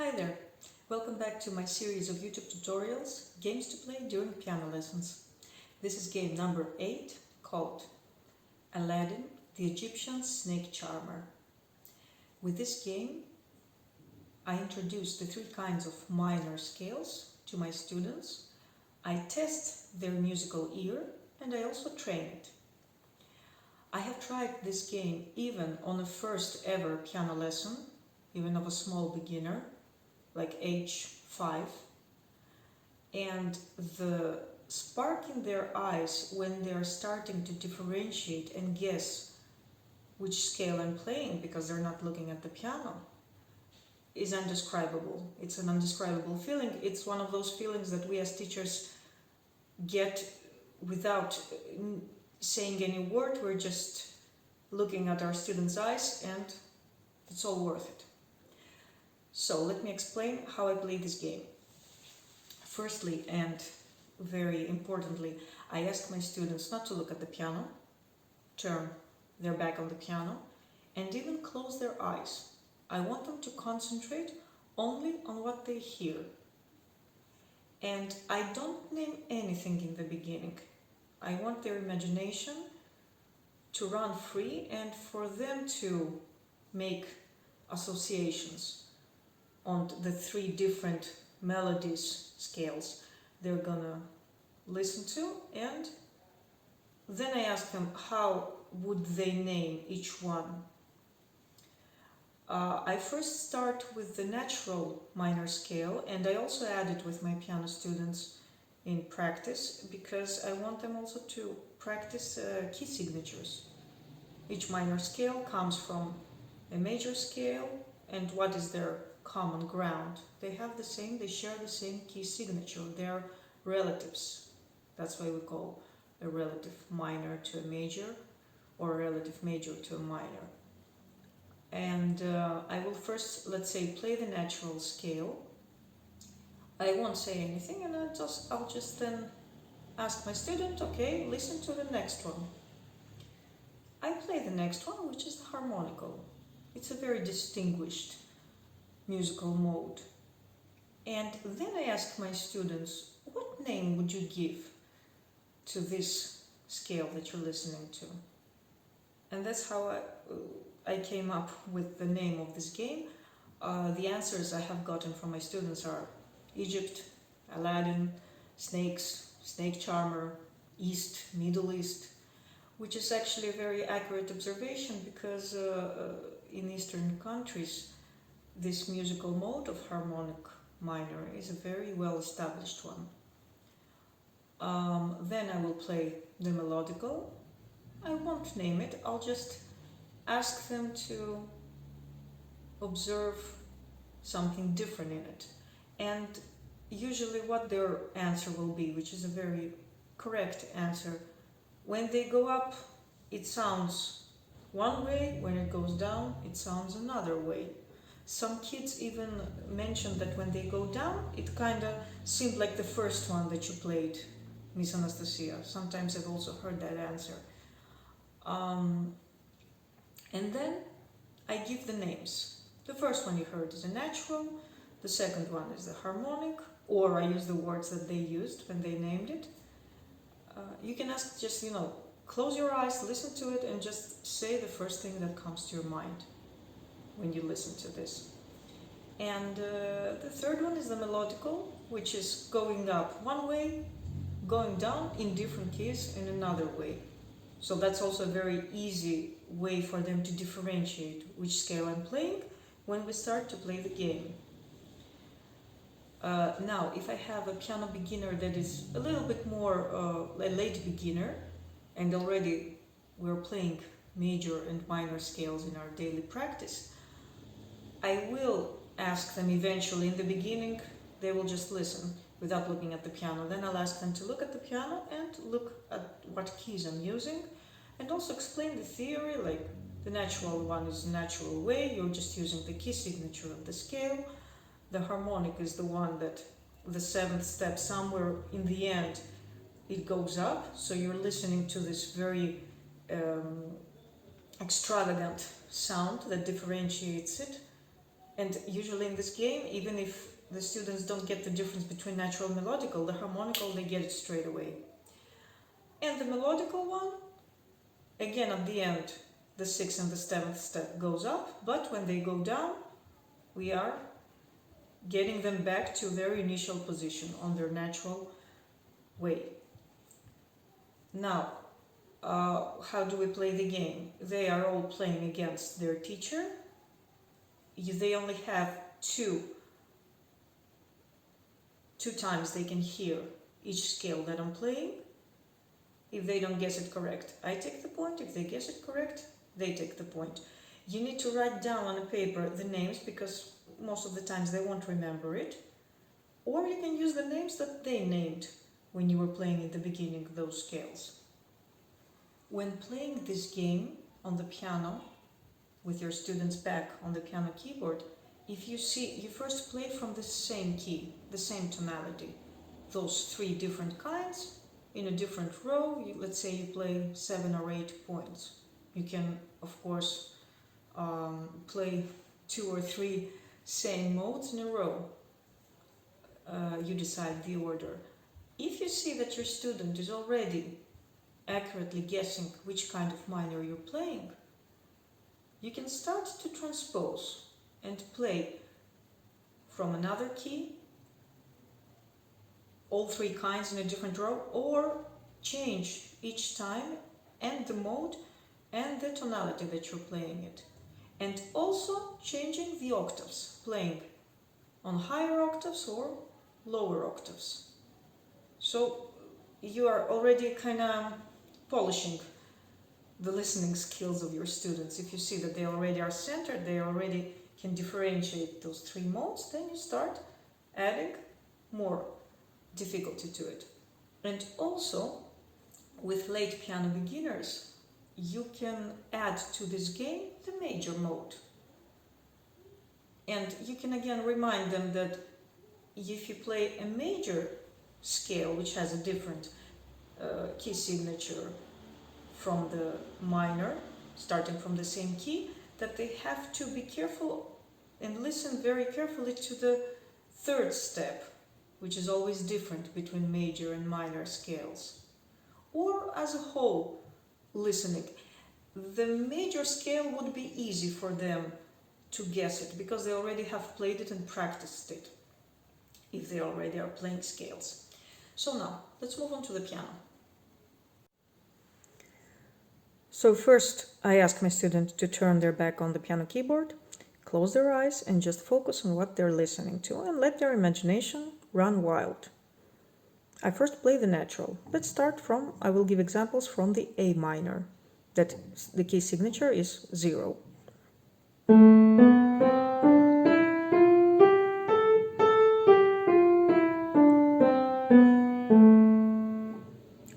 Hi there! Welcome back to my series of YouTube tutorials, games to play during piano lessons. This is game number 8 called Aladdin the Egyptian Snake Charmer. With this game, I introduce the 3 kinds of minor scales to my students. I test their musical ear and I also train it. I have tried this game even on a first ever piano lesson, even of a small beginner, like age 5, and the spark in their eyes when they're starting to differentiate and guess which scale I'm playing because they're not looking at the piano is indescribable. It's an indescribable feeling. It's one of those feelings that we as teachers get without saying any word. We're just looking at our students' eyes and it's all worth it. So let me explain how I play this game. Firstly, and very importantly, I ask my students not to look at the piano, turn their back on the piano, and even close their eyes. I want them to concentrate only on what they hear. And I don't name anything in the beginning. I want their imagination to run free and for them to make associations on the 3 different melodies scales they're gonna listen to, and then I ask them how would they name each one. I first start with the natural minor scale, and I also add it with my piano students in practice because I want them also to practice key signatures. Each minor scale comes from a major scale, and what is their common ground? They share the same key signature. They're relatives. That's why we call a relative minor to a major or a relative major to a minor. And I will first, let's say, play the natural scale. I won't say anything and I'll just then ask my student, okay, listen to the next one. I play the next one, which is the harmonical. It's a very distinguished musical mode. And then I ask my students, what name would you give to this scale that you're listening to? And that's how I came up with the name of this game. The answers I have gotten from my students are Egypt, Aladdin, snakes, snake charmer, East, Middle East, which is actually a very accurate observation because in Eastern countries, this musical mode of harmonic minor is a very well established one. Then I will play the melodical. I won't name it, I'll just ask them to observe something different in it. And usually what their answer will be, which is a very correct answer, when they go up, it sounds one way, when it goes down, it sounds another way. Some kids even mentioned that when they go down, it kind of seemed like the first one that you played, Miss Anastasia. Sometimes I've also heard that answer. And then I give the names. The first one you heard is a natural, the second one is the harmonic, or I use the words that they used when they named it. You can ask just, close your eyes, listen to it, and just say the first thing that comes to your mind when you listen to this. And the third one is the melodical, which is going up one way, going down in different keys in another way. So that's also a very easy way for them to differentiate which scale I'm playing when we start to play the game. Now, if I have a piano beginner that is a little bit more a late beginner, and already we're playing major and minor scales in our daily practice, I will ask them eventually. In the beginning, they will just listen without looking at the piano. Then I'll ask them to look at the piano and look at what keys I'm using, and also explain the theory, like the natural one is the natural way, you're just using the key signature of the scale. The harmonic is the one that the 7th step, somewhere in the end, it goes up, so you're listening to this very extravagant sound that differentiates it. And usually in this game, even if the students don't get the difference between natural and melodical, the harmonical, they get it straight away. And the melodical one, again at the end, the 6th and the 7th step goes up, but when they go down, we are getting them back to their initial position on their natural way. Now, how do we play the game? They are all playing against their teacher. They only have two times they can hear each scale that I'm playing. If they don't guess it correct, I take the point. If they guess it correct, they take the point. You need to write down on a paper the names, because most of the times they won't remember it. Or you can use the names that they named when you were playing in the beginning those scales. When playing this game on the piano, with your students back on the piano keyboard, if you see, you first play from the same key, the same tonality. Those 3 different kinds in a different row. Let's say you play 7 or 8 points. You can, of course, play 2 or 3 same modes in a row. You decide the order. If you see that your student is already accurately guessing which kind of minor you're playing, you can start to transpose and play from another key, all 3 kinds in a different row, or change each time and the mode and the tonality that you're playing it. And also changing the octaves, playing on higher octaves or lower octaves. So you are already kind of polishing the listening skills of your students. If you see that they already are centered, they already can differentiate those 3 modes, then you start adding more difficulty to it. And also, with late piano beginners, you can add to this game the major mode. And you can again remind them that if you play a major scale, which has a different key signature from the minor, starting from the same key, that they have to be careful and listen very carefully to the 3rd step, which is always different between major and minor scales. Or as a whole, listening. The major scale would be easy for them to guess it, because they already have played it and practiced it, if they already are playing scales. So now, let's move on to the piano. So first, I ask my student to turn their back on the piano keyboard, close their eyes, and just focus on what they're listening to, and let their imagination run wild. I first play the natural. Let's start from, I will give examples from the A minor, that the key signature is 0.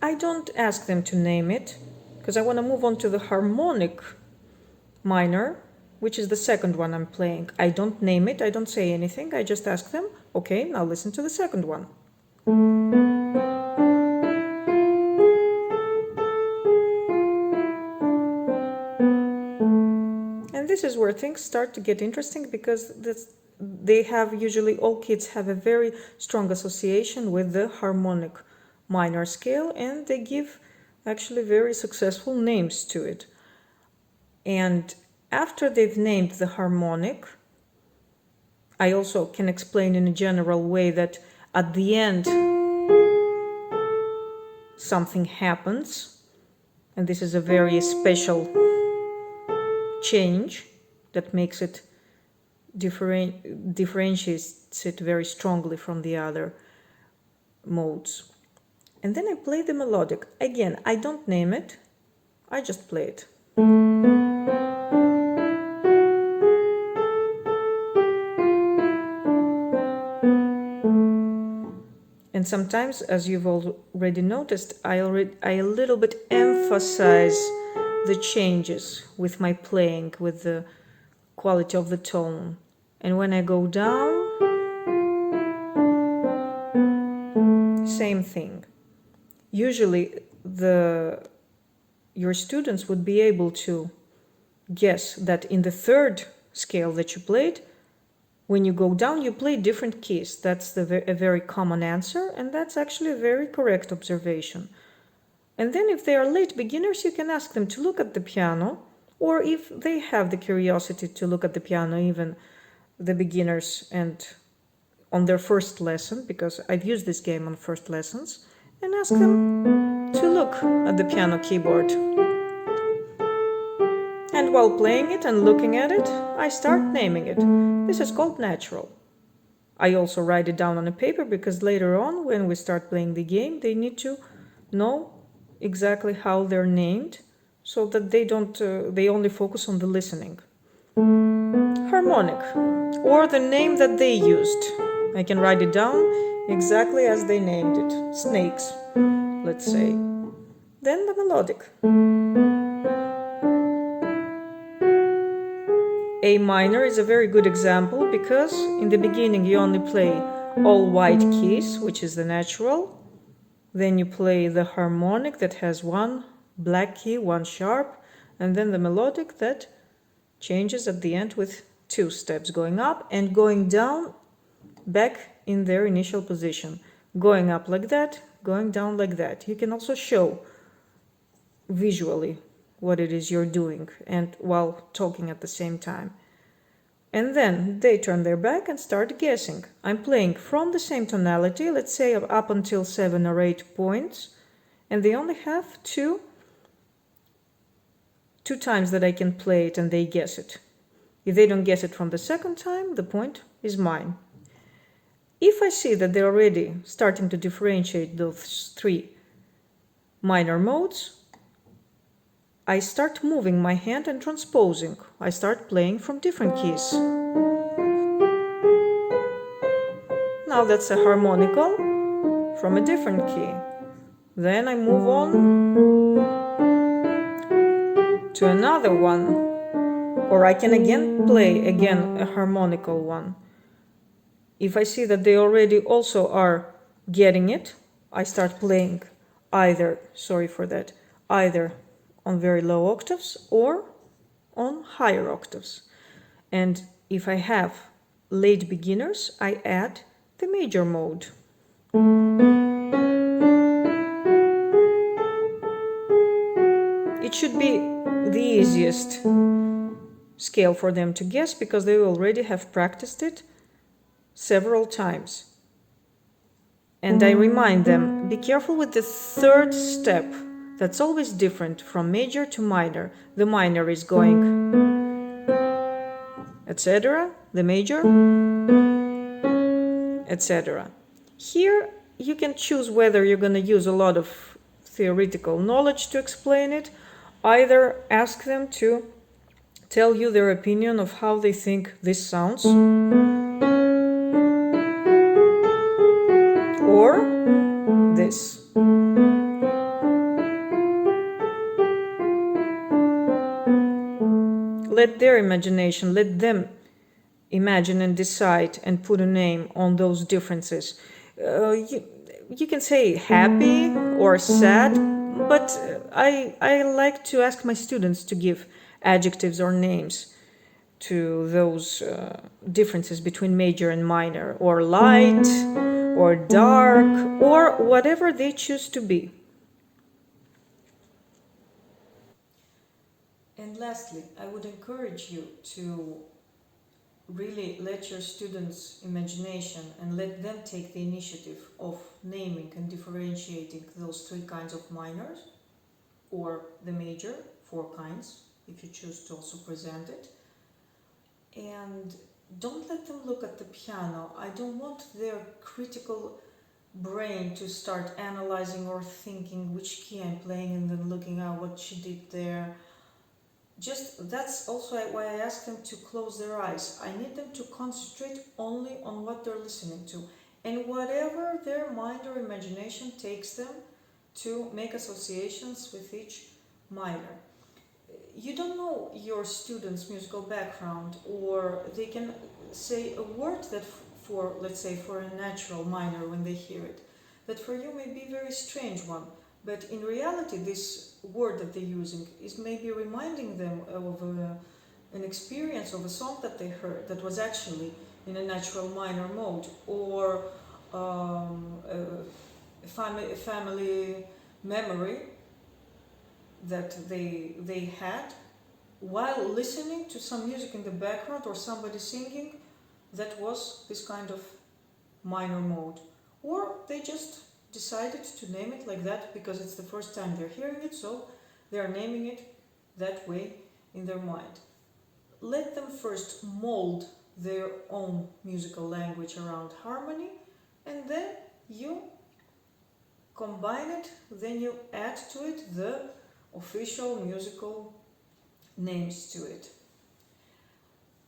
I don't ask them to name it, because I want to move on to the harmonic minor, which is the 2nd one I'm playing. I don't name it, I don't say anything, I just ask them, okay, now listen to the 2nd one. And this is where things start to get interesting, because they have, usually all kids have a very strong association with the harmonic minor scale, and they give actually very successful names to it. And after they've named the harmonic, I also can explain in a general way that at the end something happens, and this is a very special change that makes it differentiates it very strongly from the other modes. And then I play the melodic. Again, I don't name it, I just play it. And sometimes, as you've already noticed, I a little bit emphasize the changes with my playing, with the quality of the tone. And when I go down, same thing. Usually your students would be able to guess that in the 3rd scale that you played, When you go down, you play different keys. That's a very common answer, and that's actually a very correct observation. And then if they are late beginners, you can ask them to look at the piano, or if they have the curiosity to look at the piano, even the beginners and on their first lesson, because I've used this game on first lessons, and ask them to look at the piano keyboard. And while playing it and looking at it, I start naming it. This is called natural. I also write it down on a paper because later on, when we start playing the game, they need to know exactly how they're named so that they only focus on the listening. Harmonic, or the name that they used. I can write it down exactly as they named it. Snakes, let's say. Then the melodic. A minor is a very good example because in the beginning you only play all white keys, which is the natural. Then you play the harmonic that has one black key, one sharp, and then the melodic that changes at the end with 2 steps going up and going down back in their initial position. Going up like that, going down like that. You can also show visually what it is you're doing and while talking at the same time. And then they turn their back and start guessing. I'm playing from the same tonality, let's say up until 7 or 8 points, and they only have two times that I can play it and they guess it. If they don't guess it from the second time, the point is mine. If I see that they're already starting to differentiate those 3 minor modes, I start moving my hand and transposing. I start playing from different keys. Now that's a harmonical from a different key. Then I move on to another one. Or I can again play a harmonical one. If I see that they already also are getting it, I start playing either on very low octaves or on higher octaves. And if I have late beginners, I add the major mode. It should be the easiest scale for them to guess because they already have practiced it several times. And I remind them, be careful with the 3rd step. That's always different from major to minor. The minor is going, etc. The major, etc. Here you can choose whether you're going to use a lot of theoretical knowledge to explain it. Either ask them to tell you their opinion of how they think this sounds, or this. Let their imagination, let them imagine and decide and put a name on those differences. You can say happy or sad, but I like to ask my students to give adjectives or names to those differences between major and minor, or light, or dark, or whatever they choose to be. And lastly, I would encourage you to really let your students' imagination and let them take the initiative of naming and differentiating those 3 kinds of minors, or the major, 4 kinds, if you choose to also present it. And don't let them look at the piano. I don't want their critical brain to start analyzing or thinking which key I'm playing and then looking at what she did there. That's also why I ask them to close their eyes. I need them to concentrate only on what they're listening to, and whatever their mind or imagination takes them to make associations with each minor. You don't know your students' musical background, or they can say a word that let's say for a natural minor when they hear it, that for you may be a very strange one, but in reality this word that they're using is maybe reminding them of an experience of a song that they heard that was actually in a natural minor mode, or a family memory that they had while listening to some music in the background or somebody singing that was this kind of minor mode. Or they just decided to name it like that because it's the first time they're hearing it, so they are naming it that way in their mind. Let them first mold their own musical language around harmony, and then you combine it, then you add to it the official musical names to it.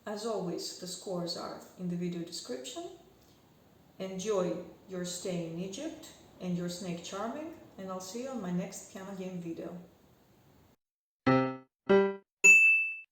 As always, the scores are in the video description. Enjoy your stay in Egypt and your snake charming, and I'll see you on my next piano game video.